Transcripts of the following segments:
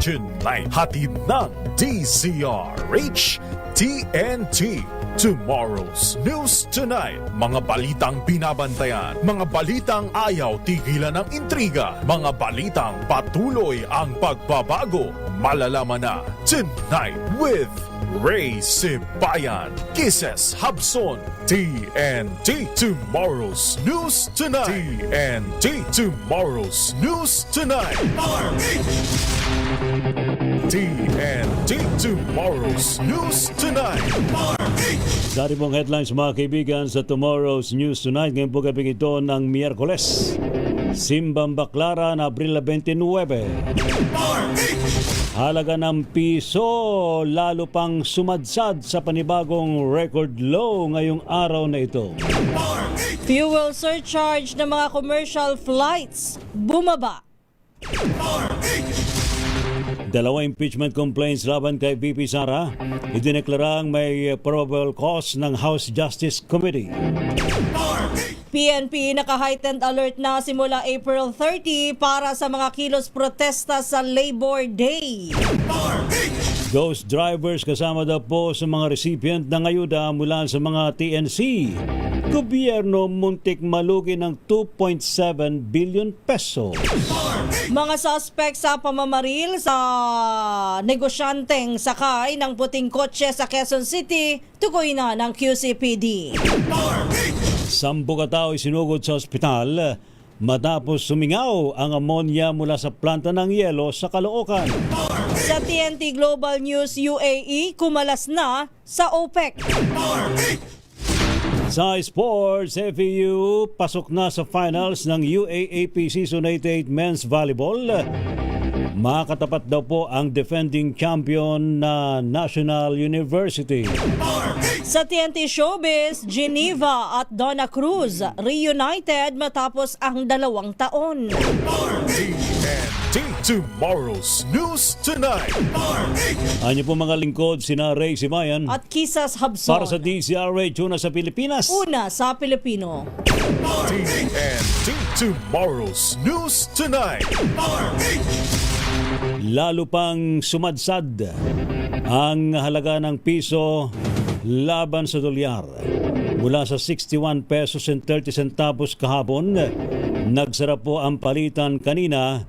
Tonight, hatid ng DZRH TNT. Tomorrow's News Tonight. Mga balitang binabantayan, mga balitang ayaw tigilan ng intriga, mga balitang patuloy ang pagbabago. Malalaman na tonight with Ray Sibayan, Kisses Habson, TNT. Tomorrow's News Tonight. TNT. Tomorrow's News Tonight. TNT. Tomorrow's News Tonight. Dari pong headlines mga kaibigan sa Tomorrow's News Tonight. Ngayon po gabi ito ng Miyerkules, Simbang Baclaran, Abril 29. Halaga ng piso lalo pang sumadsad sa panibagong record low ngayong araw na ito. Fuel surcharge ng mga commercial flights bumaba. Dalawa impeachment complaints laban kay VP Sara, idineklarang may probable cause ng House Justice Committee. PNP naka-heightened alert na simula April 30 para sa mga kilos protesta sa Labor Day. Ghost drivers kasama daw po sa mga recipient ng ayuda mula sa mga TNC. Gobyerno muntik malugi ng 2.7 billion pesos. Mga suspect sa pamamaril sa negosyanteng sakay ng puting kotse sa Quezon City, tukoy na ng QCPD. 10 katao isinugod sa ospital matapos sumingaw ang ammonia mula sa planta ng yelo sa Caloocan. Sa TNT Global News, UAE kumalas na sa OPEC. Sa sports, FEU pasok na sa finals ng UAAP Season 88 Men's Volleyball. Makatapat daw po ang defending champion na National University. Sa TNT Showbiz, Geneva at Donna Cruz reunited matapos ang 2 taon. TNT. Tomorrow's News Tonight. Ano po mga lingkod, sina Ray Sibayan At Kisses Habson. para sa DZRH, una sa Pilipinas. Una sa Pilipino. TNT. Tomorrow's News Tonight. Lalo pang sumadsad ang halaga ng piso laban sa dolyar. Mula sa 61 pesos and 30 centavos kahapon, nagsara po ang palitan kanina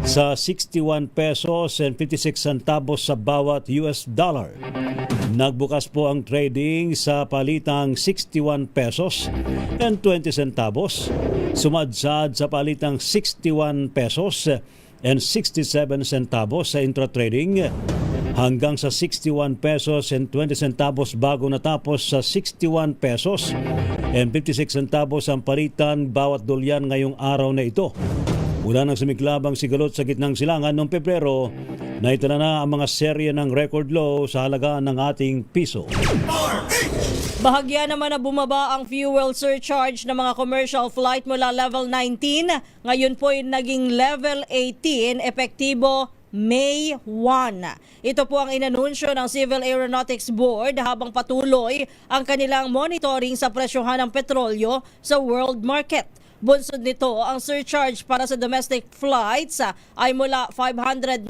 sa 61 pesos and 56 centavos sa bawat US dollar. Nagbukas po ang trading sa palitang 61 pesos and 20 centavos. Sumadsad sa palitang 61 pesos and 67 centavos sa intra-trading hanggang sa 61 pesos and 20 centavos bago natapos sa 61 pesos and 56 centavos ang palitan bawat dolyan ngayong araw na ito. Mula nang sumiklabang sigalot sa gitnang silangan noong Pebrero, naitala na ang mga serye ng record low sa halaga ng ating piso. Bahagya naman na bumaba ang fuel surcharge ng mga commercial flight mula level 19. Ngayon po ay naging level 18, epektibo May 1. Ito po ang inanunsyo ng Civil Aeronautics Board habang patuloy ang kanilang monitoring sa presyohan ng petrolyo sa world market. Bunsod nito, ang surcharge para sa domestic flights ay mula 593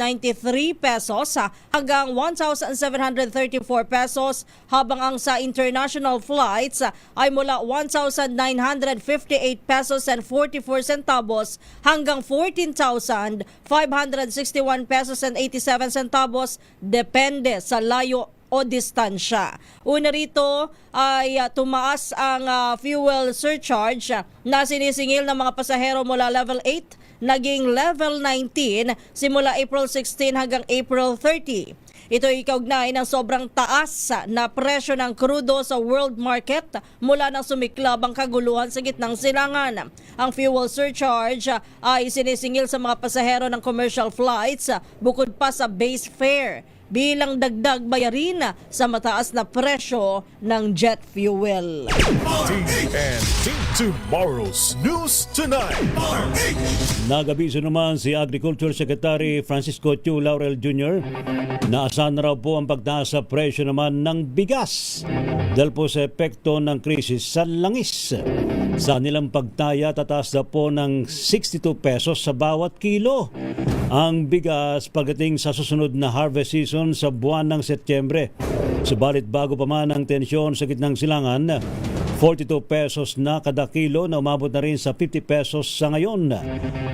pesos hanggang 1,734 pesos, habang ang sa international flights ay mula 1,958 pesos and 44 centavos hanggang 14,561 pesos and 87 centavos, depende sa layo o distansya. Una rito ay tumaas ang fuel surcharge na sinisingil ng mga pasahero mula level 8, naging level 19 simula April 16 hanggang April 30. Ito ay kaugnay ng sobrang taas na presyo ng krudo sa world market mula nang sumiklab ang kaguluhan sa gitnang silangan. Ang fuel surcharge ay sinisingil sa mga pasahero ng commercial flights bukod pa sa base fare. bilang dagdag bayarin sa mataas na presyo ng jet fuel. TNT Tomorrow's News Tonight. Nagabiso naman si Agriculture Secretary Francisco Chu Laurel Jr. na asahan na raw po ang pagtaas sa presyo naman ng bigas dahil po sa epekto ng krisis sa langis. Sa nilang pagtaya, tataas na po ng 62 pesos sa bawat kilo ang bigas pagdating sa susunod na harvest season sa buwan ng Setyembre. Subalit bago pa man ang tensyon sa gitnang silangan, 42 pesos na kada kilo na umabot na rin sa 50 pesos sa ngayon.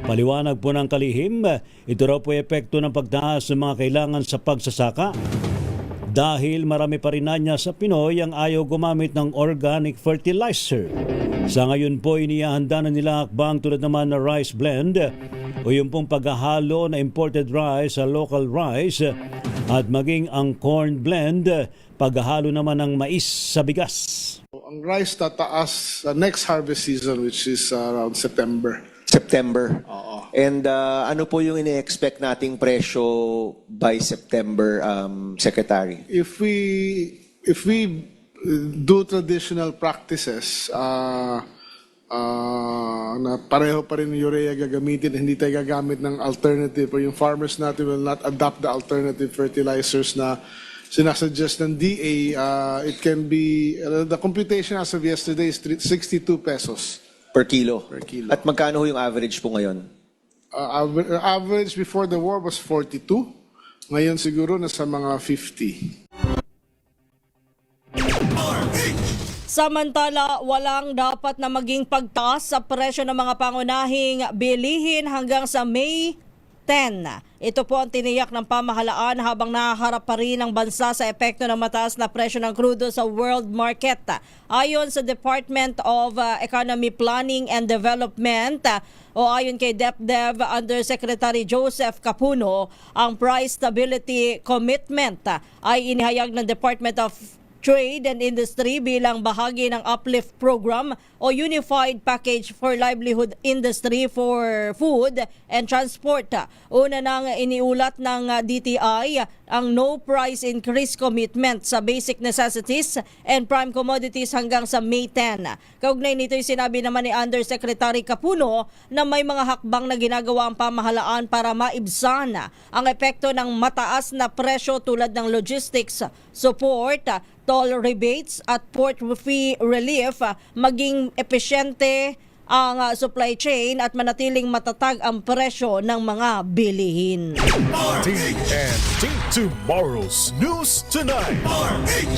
Paliwanag po ng kalihim, ito raw po epekto ng pagtaas ng mga kailangan sa pagsasaka. Dahil marami pa rin niya sa Pinoy ang ayaw gumamit ng organic fertilizer. Sa ngayon po inihahanda na nila hakbang tulad naman na rice blend o yung pong paghahalo na imported rice sa local rice at maging ang corn blend, paghahalo naman ng mais sa bigas. Ang rice tataas sa next harvest season, which is around September. September. Oo. And ano po yung ini-expect nating presyo by September, Secretary? If we do traditional practices, na pareho pa rin yung urea gagamitin, hindi tayo gagamit ng alternative, or yung farmers natin will not adopt the alternative fertilizers na sinasuggest ng DA, it can be, the computation as of yesterday is 62 pesos. Per kilo? Per kilo. At magkano ho yung average po ngayon? Average before the war was 42. Ngayon siguro nasa mga 50. Samantala, walang dapat na maging pagtaas sa presyo ng mga pangunahing bilihin hanggang sa May 10. Ito po ang tiniyak ng pamahalaan habang nahaharap pa rin ang bansa sa epekto ng mataas na presyo ng krudo sa world market. Ayon sa Department of Economy Planning and Development o ayon kay DepDev Undersecretary Joseph Capuno, ang price stability commitment ay inihayag ng Department of Trade and Industry bilang bahagi ng Uplift Program o Unified Package for Livelihood Industry for Food and Transport. Una nang iniulat ng DTI ang no price increase commitment sa basic necessities and prime commodities hanggang sa May 10. Kaugnay nito ay sinabi naman ni Undersecretary Capuno na may mga hakbang na ginagawa ang pamahalaan para maibsan ang epekto ng mataas na presyo tulad ng logistics support, toll rebates at port fee relief, maging epesyente ang supply chain at manatiling matatag ang presyo ng mga bilihin. TNT Tomorrow's News Tonight.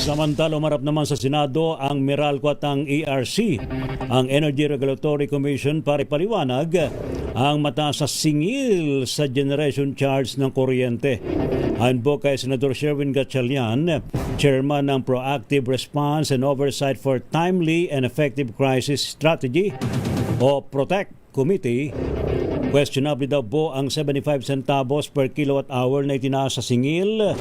Samantala, umarap naman sa Senado ang Meralco at ang ERC, ang Energy Regulatory Commission, para ipaliwanag ang mataas sa singil sa generation charge ng kuryente. Ayon po kay Senador Sherwin Gatchalian, Chairman ng Proactive Response and Oversight for Timely and Effective Crisis Strategy o PROTECT Committee, questionable daw po ang 75 centavos per kilowatt hour na itinaas sa singil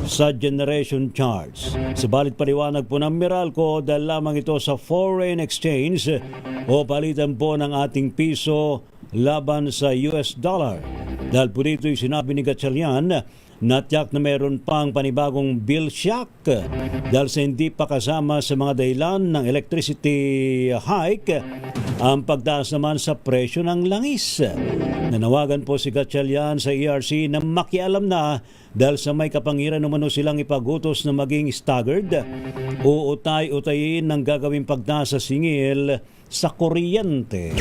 sa generation charge. Subalit paliwanag po ng Meralco dahil lamang ito sa foreign exchange o palitan po ng ating piso laban sa US dollar. Dahil po dito'y sinabi ni Gatchalian na tiyak na meron pang panibagong bill shock dahil sa hindi pa kasama sa mga dahilan ng electricity hike ang pagtaas naman sa presyo ng langis. Nanawagan po si Gatchalian sa ERC na makialam na dahil sa may kapangyarihan umano silang ipagutos na maging staggered o utay-utayin ng gagawing pagtaas sa singil sa kuryente.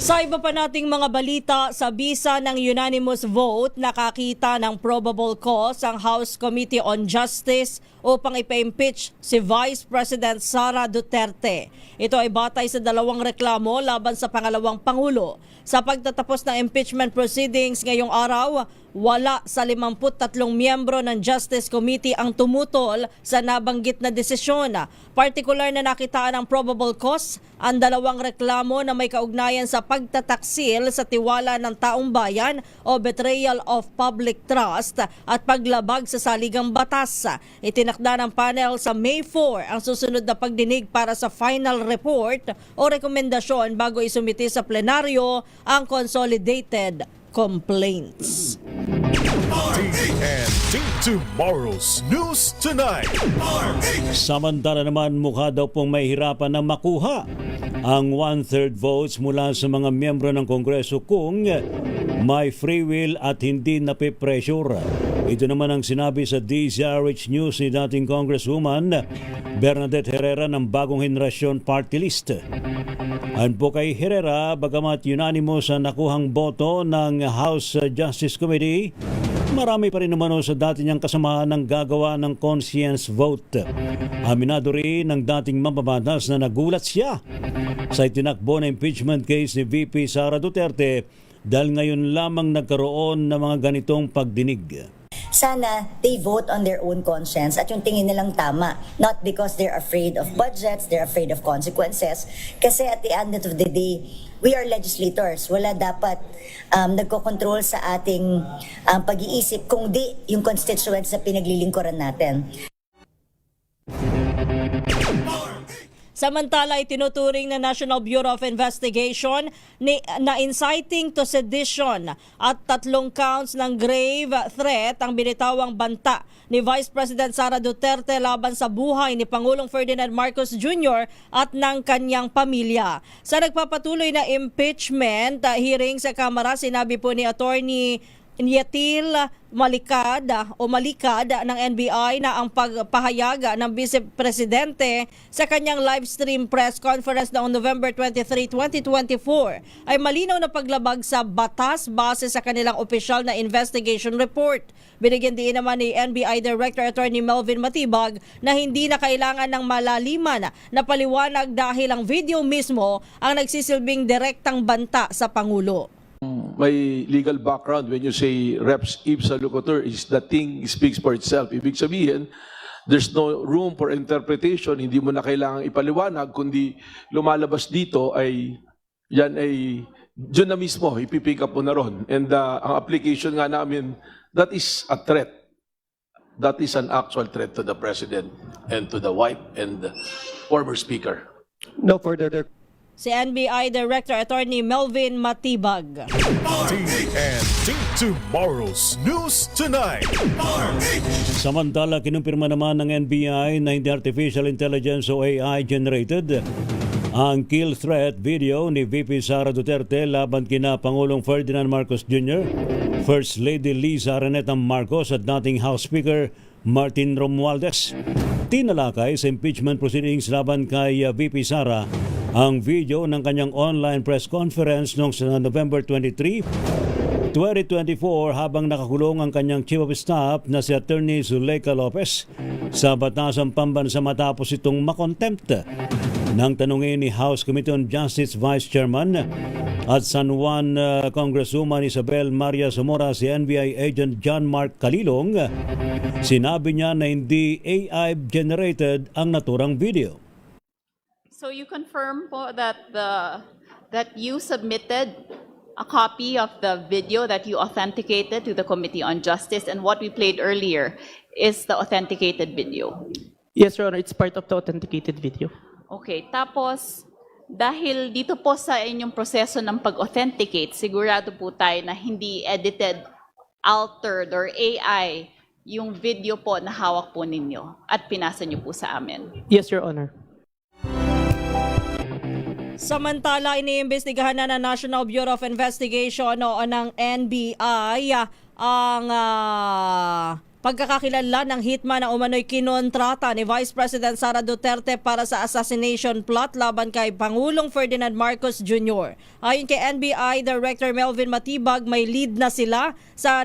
Sa iba pa nating mga balita, sa bisa ng unanimous vote, nakakita ng probable cause ang House Committee on Justice upang ipa-impeach si Vice President Sara Duterte. Ito ay batay sa dalawang reklamo laban sa pangalawang Pangulo. Sa pagtatapos ng impeachment proceedings ngayong araw, wala sa 53 miyembro ng Justice Committee ang tumutol sa nabanggit na desisyon. Partikular na nakitaan ang probable cause ang dalawang reklamo na may kaugnayan sa pagtataksil sa tiwala ng taong bayan o betrayal of public trust at paglabag sa saligang batas. Itinakda ng panel sa May 4 ang susunod na pagdinig para sa final report o rekomendasyon bago isumite sa plenaryo ang consolidated complaints. TNT tomorrow's News Tonight. Samantala naman mukha daw pong mahihirapan na makuha ang 1/3 votes mula sa mga miyembro ng Kongreso kung may free will at hindi napipressure. Ito naman ang sinabi sa DZRH News ni dating Congresswoman Bernadette Herrera ng Bagong Henerasyon Party List. Ayon po kay Herrera, bagamat unanimous ang nakuhang boto ng House Justice Committee, marami pa rin naman sa dati niyang kasamahan ng gagawa ng conscience vote. Aminado rin ng dating mambabatas na nagulat siya sa itinakbo na impeachment case ni VP Sara Duterte dahil ngayon lamang nagkaroon ng mga ganitong pagdinig. Sana they vote on their own conscience at yung tingin nilang tama. Not because they're afraid of budgets, they're afraid of consequences. Kasi at the end of the day, we are legislators. Wala dapat nagkocontrol sa ating pag-iisip kung di yung constituents na pinaglilingkuran natin. Samantala, itinuturing ng National Bureau of Investigation na inciting to sedition at 3 counts ng grave threat ang binitawang banta ni Vice President Sara Duterte laban sa buhay ni Pangulong Ferdinand Marcos Jr. at ng kanyang pamilya. Sa nagpapatuloy na impeachment hearing sa Kamara, sinabi po ni Attorney Yetil Malikad ng NBI na ang pagpahayag ng Vice Presidente sa kanyang live stream press conference noong November 23, 2024 ay malinaw na paglabag sa batas base sa kanilang opisyal na investigation report. Binigyan din naman ni NBI Director Attorney Melvin Matibag na hindi na kailangan ng malaliman na paliwanag dahil ang video mismo ang nagsisilbing direktang banta sa Pangulo. May legal background when you say Reps ipsa loquitur is the thing speaks for itself. Ibig sabihin, there's no room for interpretation, hindi mo na kailangang ipaliwanag, kundi lumalabas dito ay, yan ay, dyan na mismo, ipipick up mo na ron. And ang application nga namin, that is a threat. That is an actual threat to the President and to the wife and the former Speaker. No further. Si NBI Director Attorney Melvin Matibag. TNT tomorrow's News Tonight. Samantala, kinumpirma naman ng NBI na hindi artificial intelligence o AI generated ang kill threat video ni VP Sara Duterte laban kina Pangulong Ferdinand Marcos Jr., First Lady Liza Araneta Marcos at dating House Speaker Martin Romualdez. Tinalakay sa impeachment proceedings laban kay VP Sara ang video ng kanyang online press conference noong November 23, 2024 habang nakakulong ang kanyang Chief of Staff na si Attorney Zuleika Lopez sa batasang pambansa matapos itong makontempt. Nang tanungin ni House Committee on Justice Vice Chairman at San Juan Congresswoman Isabel Maria Zamora si NBI Agent John Mark Kalilong, sinabi niya na hindi AI generated ang naturang video. So you confirm po that that you submitted a copy of the video that you authenticated to the Committee on Justice, and what we played earlier is the authenticated video. Yes, Your Honor, it's part of the authenticated video. Okay, tapos dahil dito po sa inyong proseso ng pag-authenticate, sigurado po tayo na hindi edited, altered, or AI yung video po na hawak po ninyo at pinasa niyo po sa amin. Yes, Your Honor. Samantala, iniimbestigahan na ng National Bureau of Investigation o ng NBI ang pagkakakilala ng hitman na umano'y kinontrata ni Vice President Sara Duterte para sa assassination plot laban kay Pangulong Ferdinand Marcos Jr. Ayon kay NBI Director Melvin Matibag, may lead na sila sa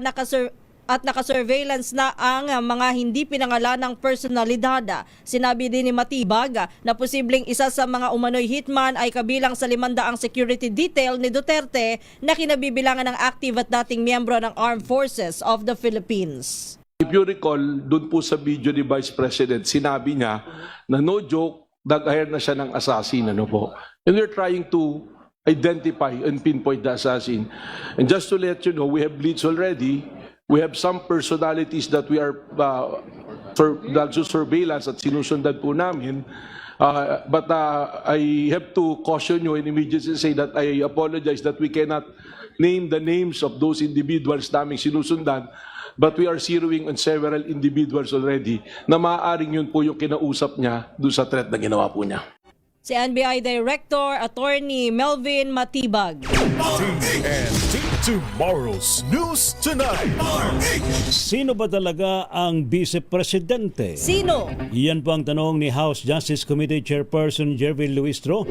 nakasurveillance na ang mga hindi pinangalanang personalidad. Sinabi din ni Matibag na posibleng isa sa mga umano'y hitman ay kabilang sa 500 security detail ni Duterte na kinabibilangan ng active at dating miyembro ng Armed Forces of the Philippines. If you recall, doon po sa video ni Vice President, sinabi niya na no joke, nag-hire na siya ng assassin. Ano po? And we're trying to identify and pinpoint the assassin. And just to let you know, we have leads already. We have some personalities that we are surveillance at sinusundan po namin. But I have to caution you and immediately say that I apologize that we cannot name the names of those individuals naming sinusundan, but we are zeroing on several individuals already na maaaring yun po yung kinausap niya doon sa threat na ginawa po niya. Si NBI Director Attorney Melvin Matibag. TNT tomorrow's News Tonight. Sino ba talaga ang Vice Presidente? Sino? Iyan po ang tanong ni House Justice Committee Chairperson Jervil Luistro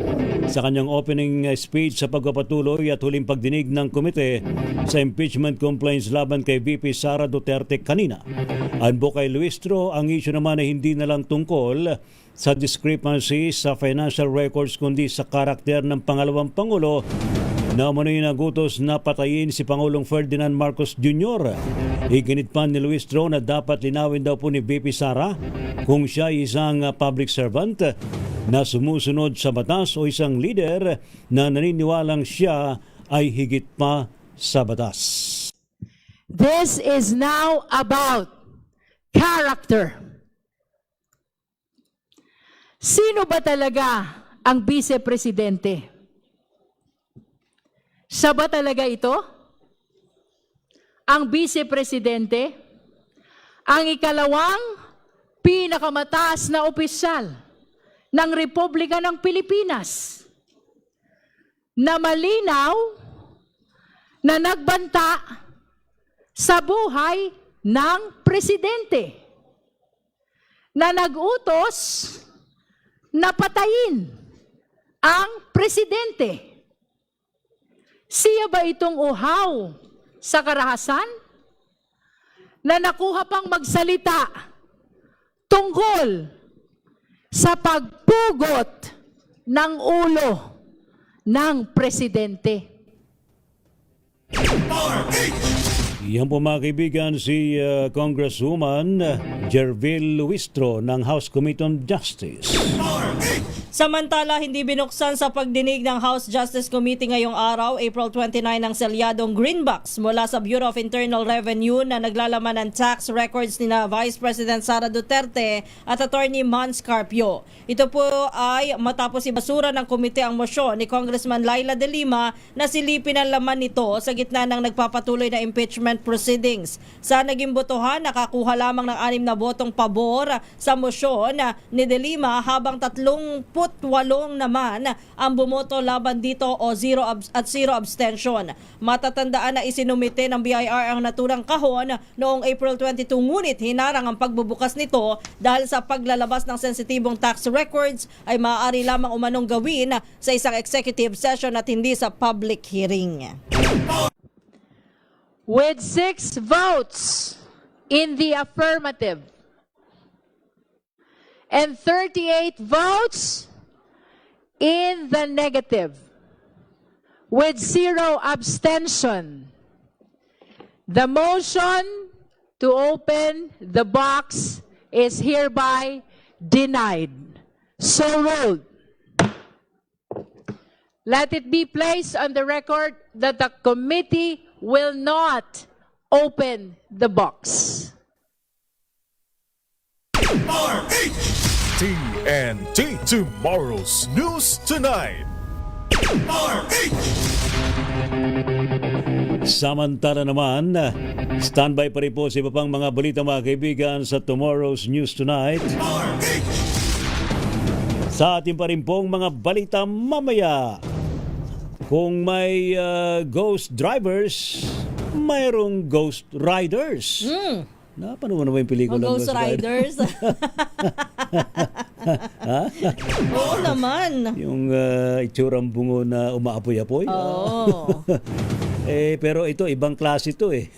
sa kanyang opening speech sa pagpapatuloy at huling pagdinig ng komite sa impeachment complaints laban kay VP Sara Duterte kanina. Ayon po kay Luistro, ang issue naman ay hindi na lang tungkol sa discrepancy sa financial records kundi sa karakter ng pangalawang Pangulo na umano'y nagutos na patayin si Pangulong Ferdinand Marcos Jr. Iginit pa ni Luistro na dapat linawin daw po ni VP Sara kung siya ay isang public servant na sumusunod sa batas o isang leader na naniniwalang siya ay higit pa sa batas. This is now about character. Sino ba talaga ang Vice Presidente? Siya ba talaga ito? Ang Vice Presidente, ang ikalawang pinakamataas na opisyal ng Republika ng Pilipinas na malinaw na nagbanta sa buhay ng Presidente, na nag-utos na patayin ang Presidente. Siya ba itong uhaw sa karahasan na nakuha pang magsalita tungkol sa pagpugot ng ulo ng Presidente? Yan po mga kaibigan si Congresswoman Jervil Luistro ng House Committee on Justice. Samantala, hindi binuksan sa pagdinig ng House Justice Committee ngayong araw, April 29, ang selyadong greenbox mula sa Bureau of Internal Revenue na naglalaman ng tax records ni na Vice President Sara Duterte at Attorney Mans Carpio. Ito po ay matapos ibasura ng komite ang mosyon ni Congressman Laila De Lima na silipin ang laman nito sa gitna ng nagpapatuloy na impeachment proceedings. Sa naging botohan, nakakuha lamang ng 6 na botong pabor sa mosyon ni De Lima habang 38 naman ang bumoto laban dito o 0 abstention. Matatandaan na isinumite ng BIR ang naturang kahon noong April 22 ngunit hinarang ang pagbubukas nito dahil sa paglalabas ng sensitibong tax records ay maaari lamang umanong gawin sa isang executive session at hindi sa public hearing. With 6 votes in the affirmative and 38 votes in the negative, with 0 abstention, the motion to open the box is hereby denied. So ruled. Let it be placed on the record that the committee will not open the box. TNT tomorrow's News Tonight. Samantala naman, standby pa rin po sa iba pang mga balita mga kaibigan sa Tomorrow's News Tonight. Sa ating pa rin pong mga balita mamaya. Kung may ghost drivers, mayroong ghost riders. Napanood mo na ba yung pelikula Ghost Riders? Oo naman. Yung itsurang bungo na umaapoy-apoy. Oo. Pero ito, ibang klase ito eh.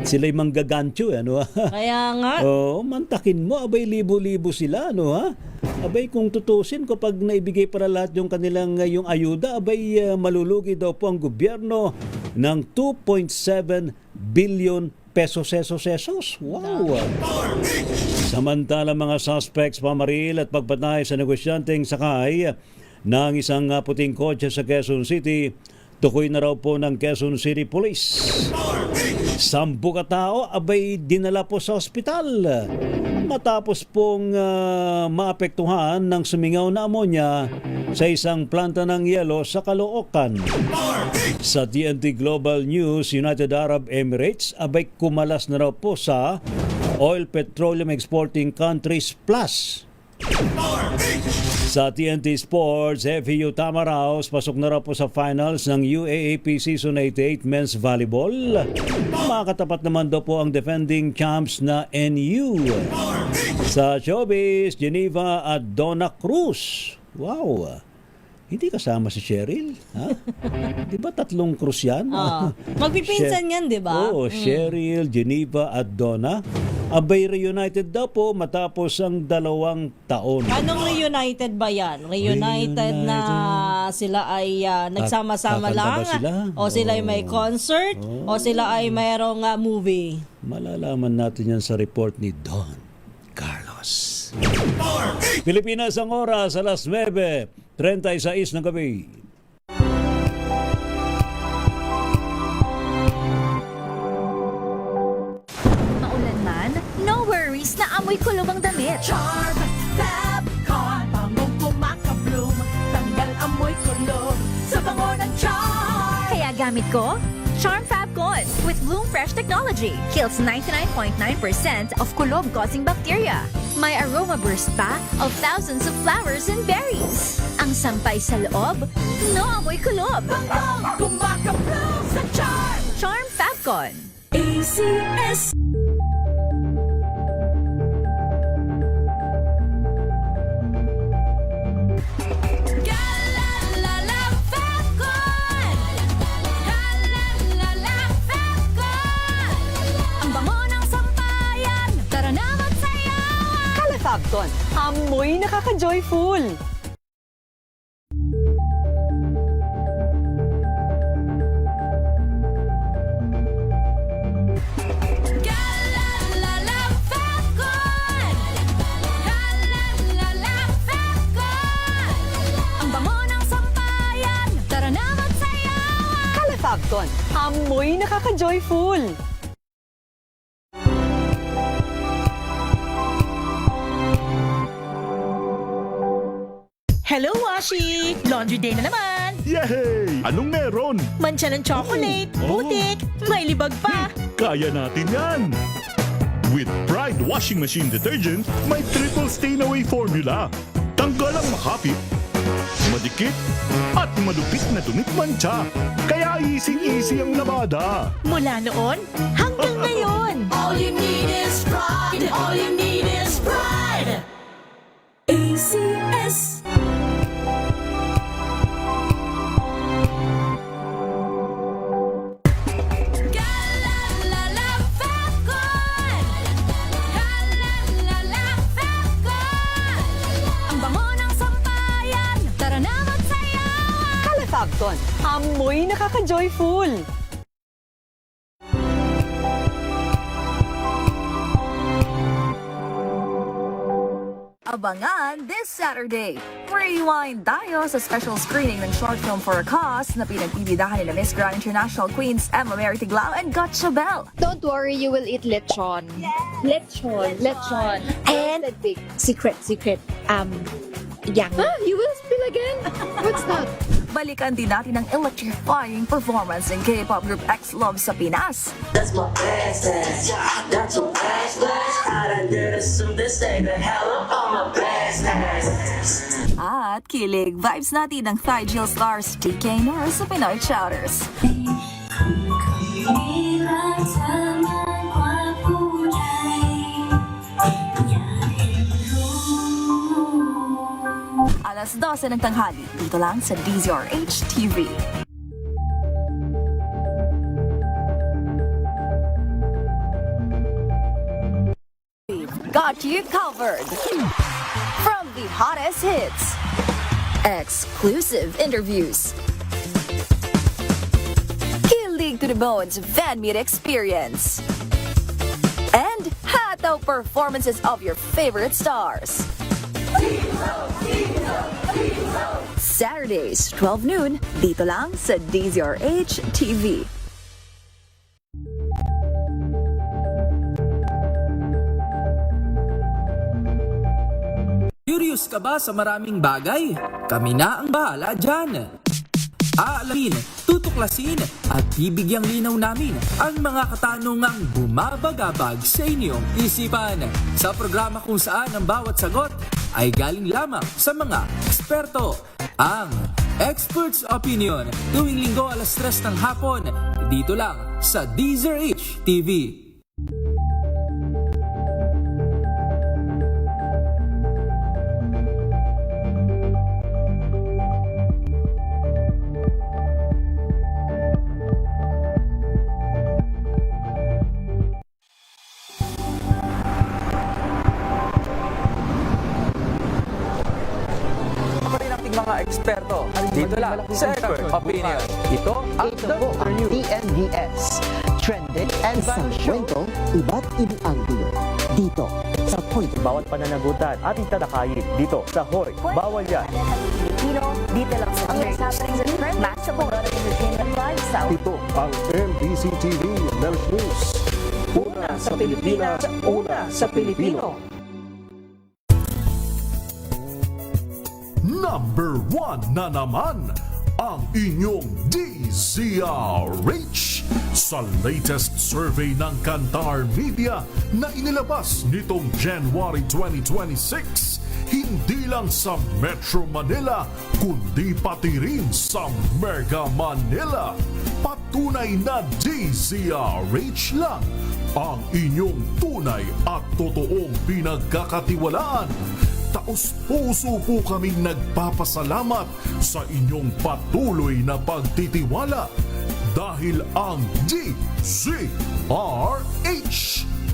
Sila'y manggagancho, ano ha? Kaya nga. Oo, mantakin mo, abay libo-libo sila, ano ha? Abay kung tutusin, kapag naibigay para lahat yung kanilang yung ayuda, abay malulugi daw po ang gobyerno ng 2.7 billion pesos. Wow! Samantala mga suspects pamaril at pagpatay sa negosyanteng sakay ng isang puting kotse sa Quezon City, tukoy na raw po ng Quezon City Police. 10 katao abay dinala po sa ospital matapos pong maapektuhan ng sumingaw na amonya sa isang planta ng yelo sa Caloocan. Sa TNT Global News, United Arab Emirates abay kumalas na raw po sa Oil Petroleum Exporting Countries Plus. Sa TNT Sports, FEU Tamaraos pasok na raw po sa finals ng UAAP Season 88 Men's Volleyball. Makatapat naman daw po ang defending champs na NU. Sa showbiz, Geneva at Donna Cruz. Wow! Hindi kasama si Cheryl, ha? Di ba 3 Cruz yan? Magpipinsan yan, di ba? Oo, Cheryl, Geneva at Donna. Abay reunited daw po matapos ang 2 taon. Anong reunited ba yan? Reunited na sila ay nagsama-sama Kakanta lang? ba sila? O sila ay may concert? O sila ay mayroong movie? Malalaman natin yan sa report ni Don Carlos. Pilipinas ang oras, alas 9:36 ng gabi. Maulan man, no worries na amoy kulog ang damit. Charm Fabcon, bangong kumakabloom, tanggal amoy kulog sa bango ng charm. Kaya gamit ko, Charm Fabcon with Bloom Fresh technology. Kills 99.9% of kulob-causing bacteria. May aroma burst pa of thousands of flowers and berries. Ang sampay sa loob, no amoy kulob. Bangong kumakabloom sa charm. Charm Fabcon. ACS. Galalala Fabcon. Galalala Fabcon. Ang bango ng sampayan, tara na magsayawan. Kala Fabcon, amoy nakaka-joyful. Galalala Fabcon. Galalala Fabcon. Ang bango ng sampayan, tara na magsayawan. Kala Fabcon, amoy nakaka-joyful. Hello, Washi! Laundry day na naman! Yay! Anong meron? Mancha ng chocolate, putik, may libag pa! Kaya natin yan! With Pride Washing Machine Detergent, may triple stain-away formula. Tanggal ang makapit, madikit, at malupit na dumit mancha. Kaya easy-easy ang labada. Mula noon hanggang ngayon! All you need is pride. All you need is pride. ACS. Galalala Fabcon. Galalala Fabcon. Ang bango ng sampayan, tara na magsayawan. Kala Fabcon, amoy nakaka-joyful. Abangan this Saturday. Rewind tayo sa special screening ng short film For a Cause na pinagbibidahan nila Miss Grand International Queens Emma Mary Tiglao and Gotcha Bell. Don't worry, you will eat lechon. Lechon. Lechon. And Secret. Yang. You will spill again? What's that? balikan din natin ang electrifying performance ng K-pop group X-Love sa Pinas. That's my best ass. That's your best ass. I done did some this day the hell up on my best ass. At kilig vibes natin ng Thai Jill stars TK Norris sa Pinoy Chowders. Alas 12 ng tanghali, dito lang sa DZRH TV. We've got you covered. From the hottest hits, exclusive interviews, kilig to the bones fan meet experience, and hataw performances of your favorite stars. Saturdays, 12 noon, dito lang sa DZRH TV. Curious ka ba sa maraming bagay? Kami na ang bahala dyan. Aalamin, tutuklasin at bibigyang linaw namin ang mga katanungang bumabagabag sa inyong isipan. Sa programa kung saan ang bawat sagot ay galing lamang sa mga eksperto. Ang Expert's Opinion, tuwing linggo 3:00 ng hapon, dito lang sa DZRH TV. Mga eksperto dito lang sa Expert Opinion. Ito ang TNVS. Trending and sa kwento, iba't ibang anggulo. Dito sa Point. Bawat pananagutan ating talakayin dito sa Hoy. Bawal yan. Pilipino, dito lang sa matchable entertainment lifestyle. Ito ang MBC TV News News. Una sa Pilipinas, una sa Pilipino. Number 1 na naman ang inyong DZRH sa latest survey ng Kantar Media na inilabas nitong January 2026. Hindi lang sa Metro Manila, kundi pati rin sa Mega Manila. Patunay na DZRH lang ang inyong tunay at totoong pinagkakatiwalaan. Taos-puso po kaming nagpapasalamat sa inyong patuloy na pagtitiwala dahil ang DZRH,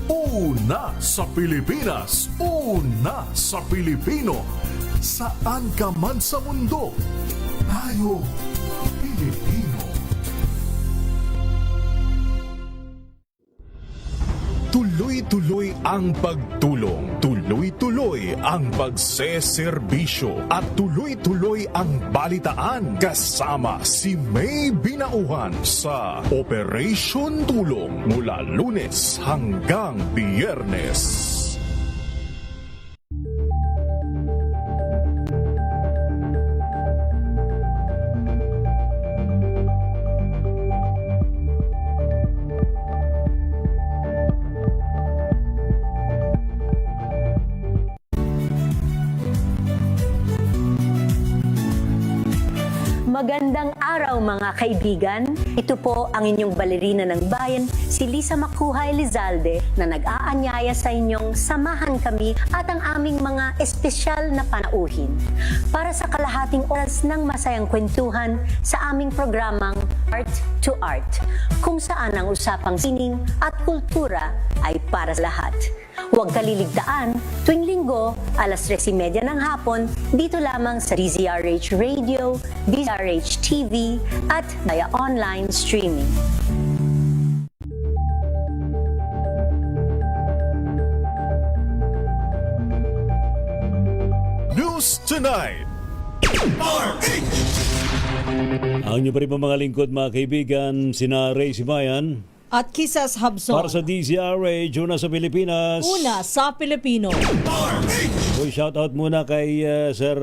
una sa Pilipinas, una sa Pilipino. Saan ka man sa mundo, tayo Pilipino. Tuloy-tuloy ang pagtulong, tuloy-tuloy ang pagseserbisyo at tuloy-tuloy ang balitaan kasama si May Binauhan sa Operation Tulong mula Lunes hanggang Biyernes. Magandang araw mga kaibigan. Ito po ang inyong balerina ng bayan, si Lisa Makuha Elizalde, na nag-aanyaya sa inyong samahan kami at ang aming mga espesyal na panauhin para sa kalahating oras ng masayang kwentuhan sa aming programang Art to Art, kung saan ang usapang sining at kultura ay para sa lahat. Huwag kaliligtaan, tuwing linggo, 3:30 ng hapon, dito lamang sa DZRH Radio, DZRH TV, at via online streaming. News Tonight. Ang inyo pa rin mga lingkod, mga kaibigan, sina Ray Sibayan at Kisas Habson. Para sa DZRH, una sa Pilipinas, una sa Pilipino. Uy, shout out muna kay Sir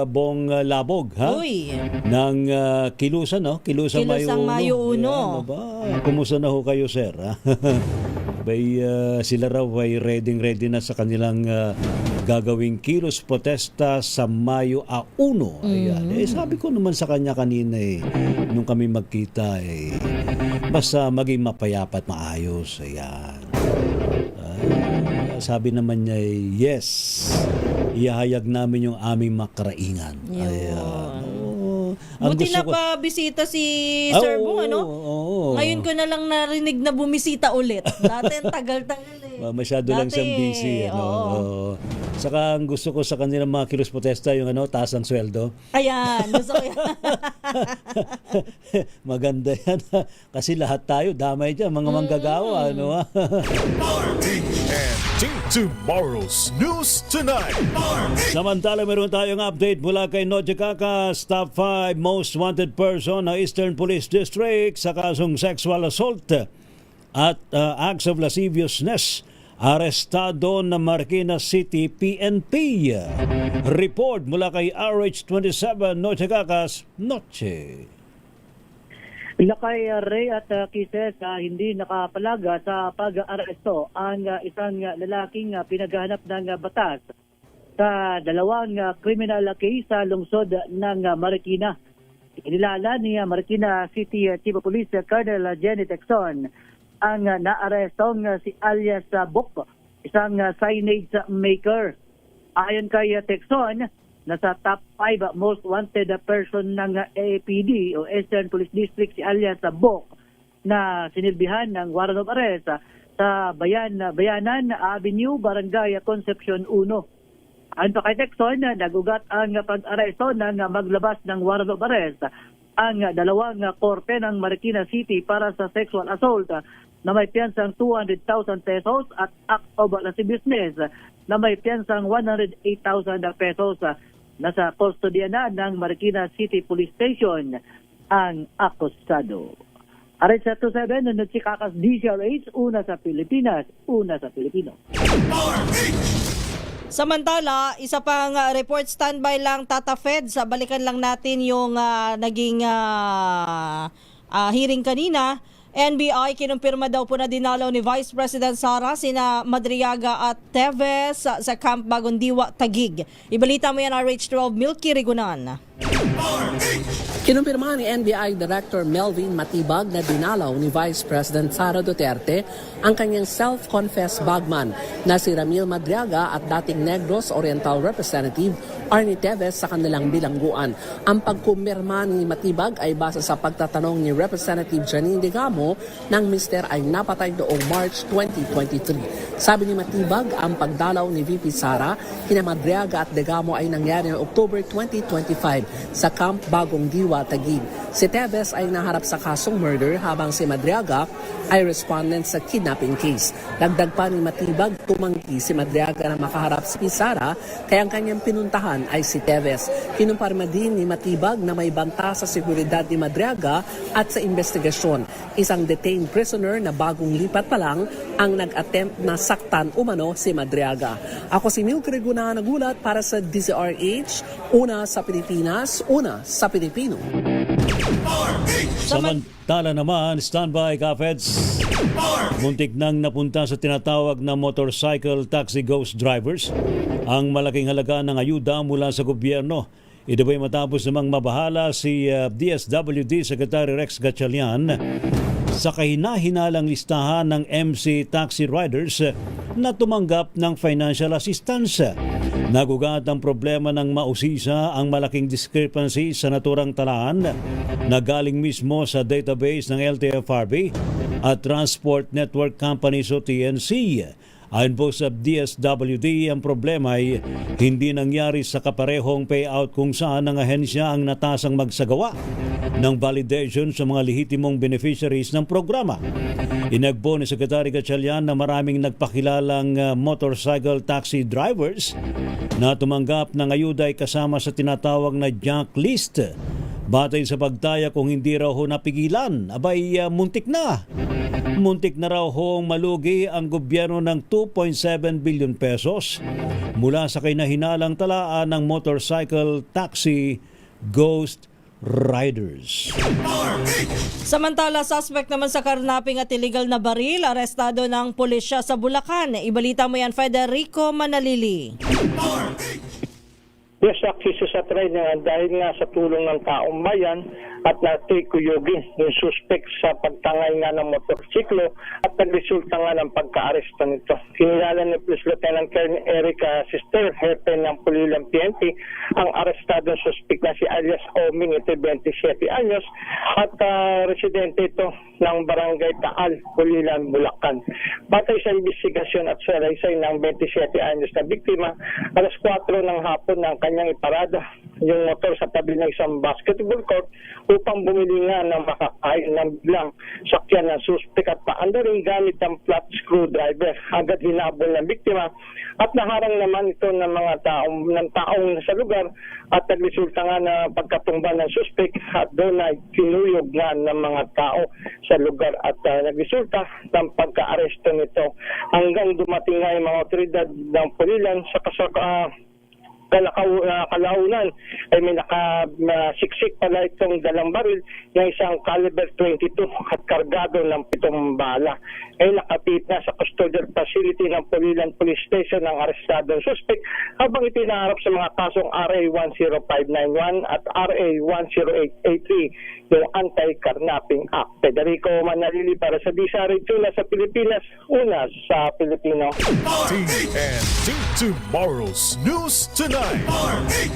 Bong Labog, ha? Uy. Ng Kilusan, no? Kilusan Mayo 1. Ano ba? Kumusta na ho kayo, sir? Sila raw ay ready na sa kanilang gagawing kilos protesta sa Mayo 1. Ayan. Sabi ko naman sa kanya kanina nung kami magkita basta maging mapayapa at maayos. Ayan. Sabi naman niya yes, ihahayag namin yung aming makaraingan. Ayan. Buti na pa bisita si Sir Bong, ano? Ngayon ko na lang narinig na bumisita ulit. Dati tagal-tagal masyado lang siyang busy. Saka ang gusto ko sa kanilang mga kilos protesta yung taas ang sweldo. Ayan, gusto ko yan. Maganda yan. Kasi lahat tayo damay dyan, mga manggagawa. And tomorrow's News Tonight. Samantala, meron tayong update mula kay Noche Cacas, top 5 most wanted person ng Eastern Police District sa kasong sexual assault at acts of lasciviousness arestado na Marikina City PNP. Report mula kay RH27 Noche Gagas, Noche. Lakay Ray at Kises hindi nakapalaga sa pag-aresto ang isang lalaking pinaghahanap ng batas sa dalawang criminal case sa lungsod ng Marikina. Inilala ni Marikina City Chief of Police Colonel Jenny Texon ang naarestong si alias Bok, isang signage maker. Ayon kay Texon, nasa top 5 most wanted person ng APD o Eastern Police District si alias Bok na sinilbihan ng warrant of arrest sa Bayanan Avenue, Barangay Concepcion 1. Ayon pa kay Texon, nagugat ang pag-aresto ng maglabas ng warrant of arrest ang dalawang korte ng Marikina City para sa sexual assault na may piyansang 200,000 pesos at act of lascivious business na may piyansang 108,000 pesos. Nasa kustodiya na ng Marikina City Police Station ang akusado. RH27, nunod si Kakas DCRH, una sa Pilipinas, una sa Pilipino. Samantala, isa pang report, standby lang Tata Feds. Balikan lang natin yung naging hearing kanina. NBI kinumpirma daw po na dinalaw ni Vice President Sara sina Madriaga at Teves sa Camp Bagong Diwa, Taguig. Ibalita mo yan, RH12 Milky Rigunan. Kinumpirma ni NBI Director Melvin Matibag na dinalaw ni Vice President Sara Duterte ang kanyang self-confessed bagman na si Ramil Madriaga at dating Negros Oriental Representative Arnie Teves sa kanilang bilangguan. Ang pagkumpirma ni Matibag ay base sa pagtatanong ni Representative Janine Digamo nang mister ay napatay noong March 2023. Sabi ni Matibag, ang pagdalaw ni VP Sara kina Madriaga at Digamo ay nangyari noong October 2025 sa Camp Bagong Diwa, Taguig. Si Teves ay naharap sa kasong murder habang si Madriaga ay respondent sa kidnapping case. Dagdag pa ni Matibag, tumangki si Madriaga na makaharap si Sara kaya ang kanyang pinuntahan ay si Teves. Kinumparma din ni Matibag na may banta sa seguridad ni Madriaga at sa investigasyon. Isang detained prisoner na bagong lipat pa lang ang nag-attempt na saktan umano si Madriaga. Ako si Milky Rigunan, nagulat para sa DZRH, una sa Pilipinas, una sa Pilipino. Samantala naman, standby ka, Feds. Muntik nang napunta sa tinatawag na motorcycle taxi ghost drivers ang malaking halaga ng ayuda mula sa gobyerno. Ito ba'y matapos namang mabahala si DSWD Secretary Rex Gatchalian sa kahina-hinalang listahan ng MC taxi riders na tumanggap ng financial assistance. Nagugat ang problema ng mausisa ang malaking discrepancy sa naturang talaan na galing mismo sa database ng LTFRB at Transport Network Companies o TNC. Ayon po sa DSWD, ang problema ay hindi nangyari sa kaparehong payout kung saan ang ahensya ang natasang magsagawa ng validation sa mga lehitimong beneficiaries ng programa. Inagbo ni Secretary Gatchalian na maraming nagpakilalang motorcycle taxi drivers na tumanggap ng ayuda ay kasama sa tinatawag na junk list. Batay sa pagtaya kung hindi raw ho napigilan, abay muntik na. Muntik na raw hong malugi ang gobyerno ng 2.7 billion pesos mula sa kinahinalang talaan ng motorcycle taxi ghost riders. Samantala, suspect naman sa karnaping at illegal na baril, arestado ng pulisya sa Bulacan. Ibalita mo yan, Federico Manalili. Yes, access sa try niya dahil nga sa tulong ng taong bayan at natikuyugin yung suspect sa pagtangay nga ng motorsiklo at nagresulta nga ng pagka-aresto nito. Kinilala ni Police Lieutenant Colonel Erica Sister, hepe ng Pulilan PNP, ang arestadong suspect na si alias Oming, ito 27 anyos, at residente ito ng Barangay Taal, Pulilan, Bulacan. Batay sa investigasyon at salaysay ng 27 anyos na biktima, alas 4 ng hapon ng kanyang iparada yung motor sa tabi ng isang basketball court upang bumili nga ng makakain ng biglang sakyan ng suspect at paanda rin gamit ang flat screwdriver. Agad hinabol ng biktima at naharang naman ito ng mga taong sa lugar at nagresulta nga na pagkatumba ng suspect at doon ay kinuyog nga ng mga tao sa lugar at nagresulta ng pagka-aresto nito hanggang dumating nga yung mga otoridad ng pulilan sa kalaunan ay may nakasiksik pala itong dalang baril ng isang caliber 22 at kargado ng 7 bala. Ay nakapit na sa custodial facility ng Pulilan Police Station ng arestadong suspect habang itinaharap sa mga kasong RA 10591 at RA 10883 yung Anti-Carnapping Act. Federico Manalili para sa Disari Tuna sa Pilipinas, una sa Pilipino. TNT Tomorrow's News Tonight.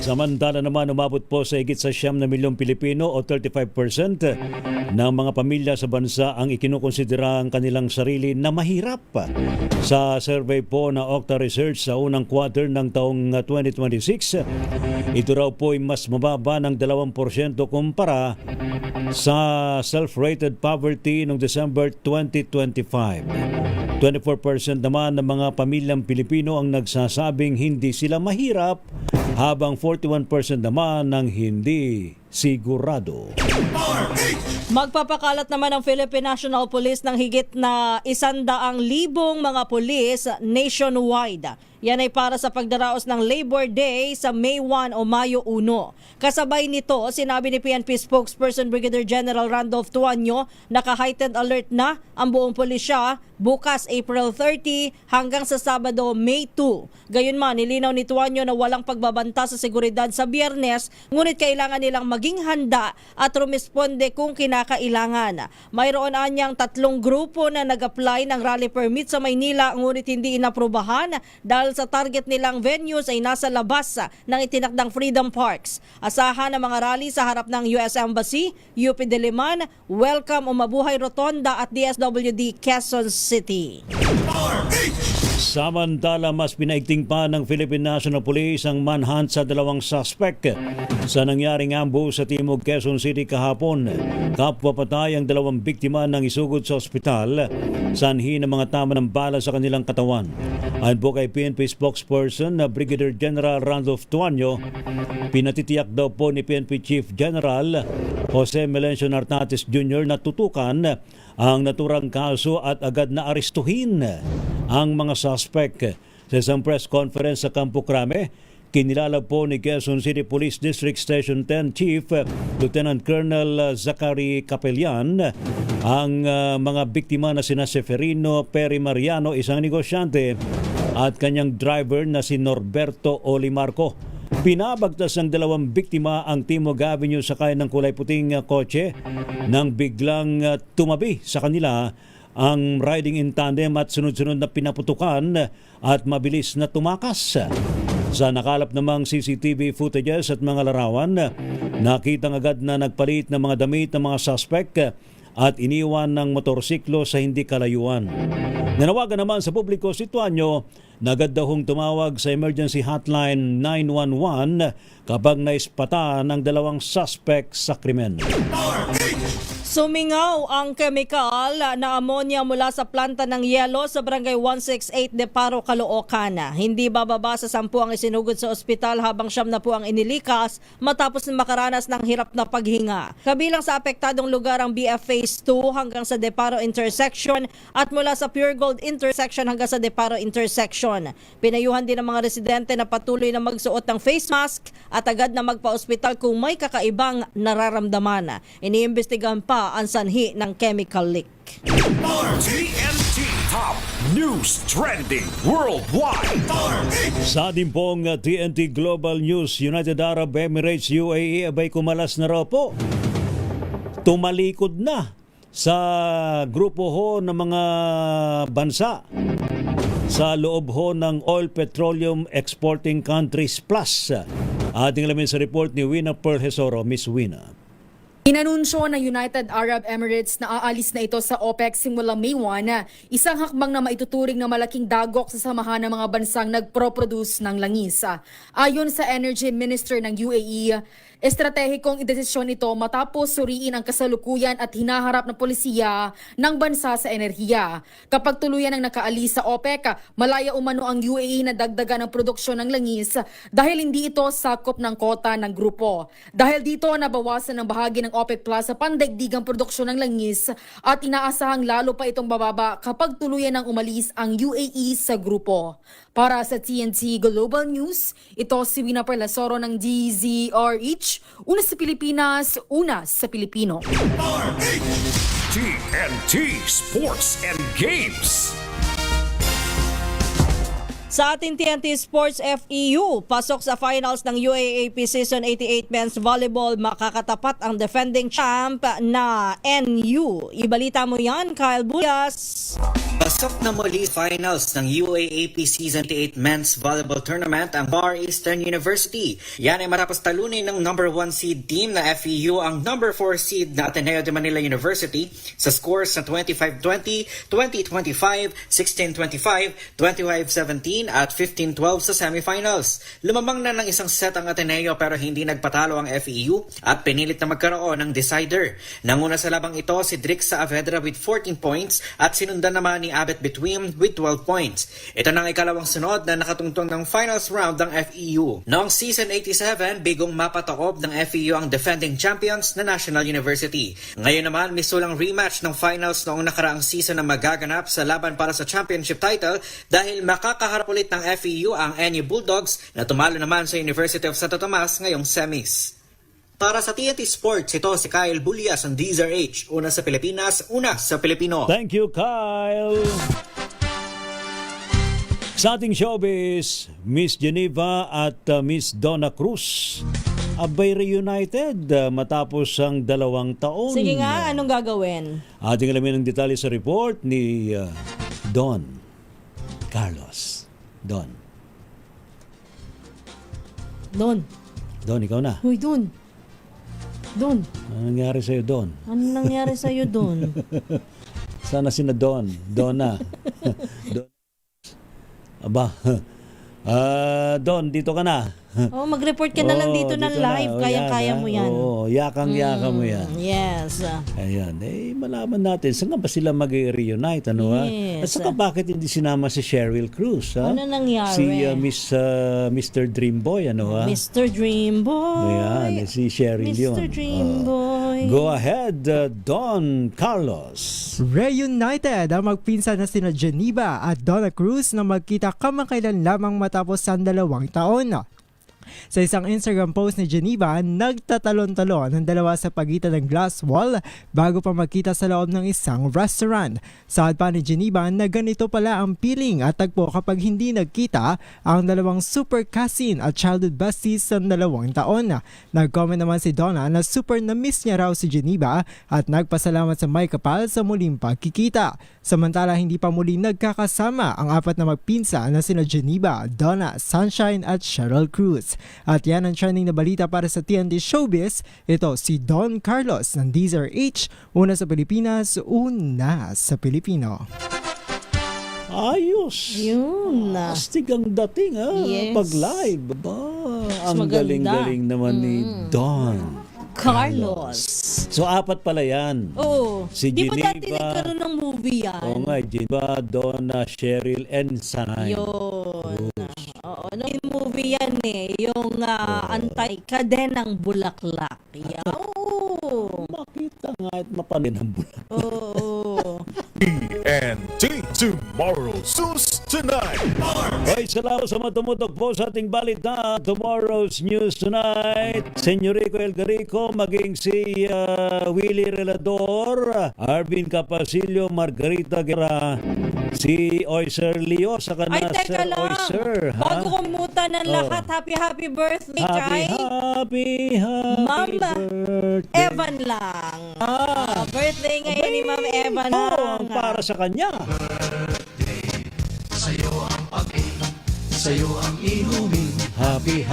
Samantala naman umabot po sa higit sa 9 milyong Pilipino o 35% ng mga pamilya sa bansa ang ikinukonsidera ang kanilang sarili na mahirap. Sa survey po na Okta Research sa unang quarter ng taong 2026, ito raw po ay mas mababa ng 2% kumpara sa self-rated poverty noong December 2025. 24% naman ng mga pamilyang Pilipino ang nagsasabing hindi sila mahirap, habang 41% naman ng hindi sigurado. Magpapakalat naman ang Philippine National Police ng higit na 100,000 mga pulis nationwide. Yan ay para sa pagdaraos ng Labor Day sa May 1 o Mayo 1. Kasabay nito, sinabi ni PNP spokesperson Brigadier General Randolph Tuanyo na ka-heightened alert na ang buong pulisya bukas April 30 hanggang sa Sabado May 2. Gayunman, nilinaw ni Tuanyo na walang pagbabanta sa seguridad sa Biyernes, ngunit kailangan nilang maging handa at rumisponde kung kinakailangan. Mayroon anyang 3 grupo na nag-apply ng rally permit sa Maynila ngunit hindi inaprubahan dahil sa target nilang venues ay nasa labas ng itinakdang Freedom Parks. Asahan ang mga rally sa harap ng US Embassy, UP Diliman, Welcome o Mabuhay Rotonda at DSWD Quezon City. Samantala, mas pinaigting pa ng Philippine National Police ang manhunt sa 2 suspect sa nangyaring ambush sa Timog, Quezon City kahapon. Kapwa patay ang 2 biktima ng isugod sa ospital, sanhi ng mga tama ng bala sa kanilang katawan. Ayon po kay PNP spokesperson na Brigadier General Randolph Tuanyo, pinatitiyak daw po ni PNP Chief General Jose Melencio Nartates Jr. na tutukan ang naturang kaso at agad na arestuhin ang mga suspect. Sa isang press conference sa Campo Crame, kinilala po ni Quezon City Police District Station 10 Chief Lieutenant Colonel Zachary Capellan ang mga biktima na sina Seferino Peri Mariano, isang negosyante, at kanyang driver na si Norberto Olimarco. Pinabagtas ng 2 biktima ang Timog Avenue sakay ng kulay puting kotse nang biglang tumabi sa kanila ang riding in tandem at sunod-sunod na pinaputukan at mabilis na tumakas. Sa nakalap namang CCTV footages at mga larawan, nakitang agad na nagpalit ng mga damit ng mga suspect at iniwan ng motorsiklo sa hindi kalayuan. Nanawagan naman sa publiko si Tuanyo na agad daw tumawag sa emergency hotline 911 kapag naispata ng 2 suspect sa krimen. Sumingaw ang kemikal na ammonia mula sa planta ng yelo sa Barangay 168 de Paro, Caloocan. Hindi bababa sa 10 ang isinugod sa ospital habang 9 na po ang inilikas matapos makaranas ng hirap na paghinga. Kabilang sa apektadong lugar ang BF Phase 2 hanggang sa De Paro Intersection at mula sa Pure Gold Intersection hanggang sa De Paro Intersection. Pinayuhan din ng mga residente na patuloy na magsuot ng face mask at agad na magpa-ospital kung may kakaibang nararamdaman. Iniimbestigahan pa ang sanhi ng chemical leak. TNT Top News Trending Worldwide. Sa din pong TNT Global News, United Arab Emirates UAE abay kumalas na raw po. Tumalikod na sa grupo ho ng mga bansa sa loob ho ng Oil Petroleum Exporting Countries Plus. Ating alamin sa report ni Wina Pearl Hesoro. Miss Wina. Inanunsyo ng United Arab Emirates na aalis na ito sa OPEC simula May 1, isang hakbang na maituturing na malaking dagok sa samahan ng mga bansang nagpro-produce ng langis. Ayon sa Energy Minister ng UAE, estratehikong idesisyon ito matapos suriin ang kasalukuyan at hinaharap na polisiya ng bansa sa enerhiya. Kapag tuluyan ang nakaalis sa OPEC, malaya umano ang UAE na dagdagan ng produksyon ng langis dahil hindi ito sakop ng kota ng grupo. Dahil dito, nabawasan ng bahagi ng OPEC Plus sa pandaigdigang produksyon ng langis at inaasahang lalo pa itong bababa kapag tuluyan ng umalis ang UAE sa grupo. Para sa TNT Global News, ito si Wina Perlasoro ng DZRH. Una sa Pilipinas, una sa Pilipino. TNT Sports and Games. Sa ating TNT Sports FEU, pasok sa finals ng UAAP Season 88 Men's Volleyball, makakatapat ang defending champ na NU. Ibalita mo yan, Kyle Buyas. Pasok na muli finals ng UAAP Season 88 Men's Volleyball Tournament ang Far Eastern University. Yan ay matapos talunin ng number 1 seed team na FEU ang number 4 seed na Ateneo de Manila University sa scores na 25-20, 20-25, 16-25, 25-17 at 15-12 sa semifinals. Lumamang na ng isang set ang Ateneo pero hindi nagpatalo ang FEU at pinilit na magkaroon ng decider. Nanguna sa labang ito si Drix Saavedra with 14 points at sinundan naman ni Abet Between with 12 points. Ito nang ikalawang sunod na nakatungtong ng finals round ng FEU. Noong Season 87, bigong mapataob ng FEU ang defending champions na National University. Ngayon naman, misulang rematch ng finals noong nakaraang season na magaganap sa laban para sa championship title dahil makakaharap ulit ng FEU ang NU Bulldogs na tumalo naman sa University of Santo Tomas ngayong semis. Para sa TNT Sports, ito si Kyle Bulias ng DZRH. Una sa Pilipinas, una sa Pilipino. Thank you, Kyle. Sa ating showbiz, Miss Geneva at Miss Donna Cruz abay reunited matapos ang 2 taon. Sige nga, anong gagawin? Ating alamin ang detalye sa report ni Don Carlos. Don, ikaw na. Hoy, Don. Ano nangyari sa'yo, Don? Ano nangyari sa'yo, Don? Sana sina Don. Donna. Don. Aba. Don, dito ka na. Mag-report ka na lang dito ng live. Kayang-kaya mo yan. Yakang-yaka mo yan. Yes. Ayan. Malaman natin. Saan ba sila mag-reunite? Ano, yes. At saka bakit hindi sinama si Cheryl Cruz? Ano nangyari? Si Mr. Dreamboy. Mr. Dreamboy. Ayan. Si Cheryl yun. Mr. Dreamboy. Go ahead, Don Carlos. Reunited ang magpinsan na sina Geneva at Donna Cruz na magkita kamakailan lamang matapos ang 2 taon. Sa isang Instagram post ni Geneva, nagtatalon-talon ang dalawa sa pagitan ng glass wall bago pa magkita sa loob ng isang restaurant. Saad pa ni Geneva na ganito pala ang feeling at tagpo kapag hindi nagkita ang dalawang super cousin at childhood besties sa 2 taon. Nag-comment naman si Donna na super na-miss niya raw si Geneva at nagpasalamat sa may kapal sa muling pagkikita. Samantala hindi pa muli nagkakasama ang 4 na magpinsan na sina Geneva, Donna, Sunshine at Cheryl Cruz. At yan ang trending na balita para sa TNT Showbiz. Ito si Don Carlos ng DZRH. Una sa Pilipinas, una sa Pilipino. Ayos. Yun. Astig ang dating Yes. pag live. Ang galing-galing naman ni Don Carlos. So 4 pala yan. Oo. Si Di ba dati Geneva. nagkaroon ng movie yan? Oo nga, Geneva, Donna, Cheryl, and Sunshine. Yun. Oo. Yung movie yan yung anti-kadenang bulaklak. Oo. Makita nga at mapanin ang bulaklak. Oo. TNT Tomorrow Sus Tonight. Ay, salamat sa matumutok po sa ating balita. Tomorrow's News Tonight. Senyorico Elgarico, maging si Willie Relador, Arvin Capasilio, Margarita Guerra, si Oyster Leo sa Ay, kanas teka lang. Oyster. Bago kumuta ng lahat, happy birthday kay Happy Ma'am birthday. Evan lang. Birthday ngayon ni Ma'am Evan lang. Para sa kanya. Sa'yo ang pag-ibig, sa'yo ang inumin. Happy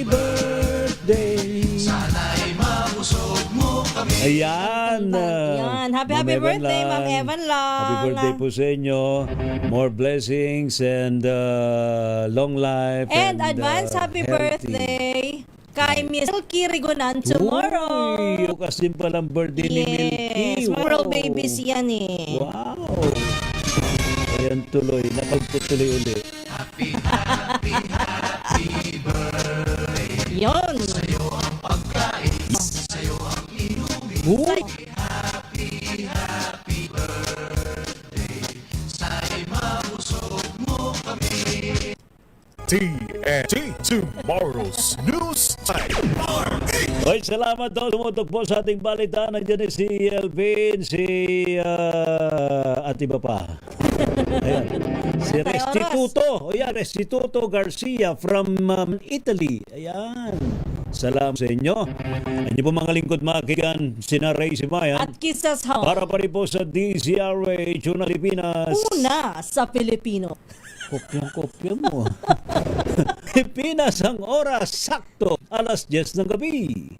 birthday. Sana'y Ayan. Yan. Happy Ma'am birthday, lang. Ma'am Evan lang. Happy birthday po sa inyo. More blessings and long life. And advance happy healthy. birthday kay Miss Milky Rigonan tomorrow. Uy, kasi palang birthday ni Milky. Yes, mga world babies yan eh. Wow. Ayan tuloy, napagtutuloy ulit. Happy birthday. Yon. Sa'yo ang pagkain, sa'yo ang inumin. Happy birthday. Sa'y mabusog mo kami. TNT Tomorrow's News Time. Hoy, salamat daw. Tumutok po sa ating balita. Nandiyan si Elvin, at iba pa. Ayan. Si Restituto. O yan, Restituto Garcia from Italy. Ayan. Salamat sa inyo. Ano po mga lingkod mga kaigan, sina Ray Simayan. At Kisas House. Para pa rin po sa DZRH, Pilipinas. Una sa Pilipino. Kopya mo. Pilipinas ang oras sakto, alas 10 ng gabi.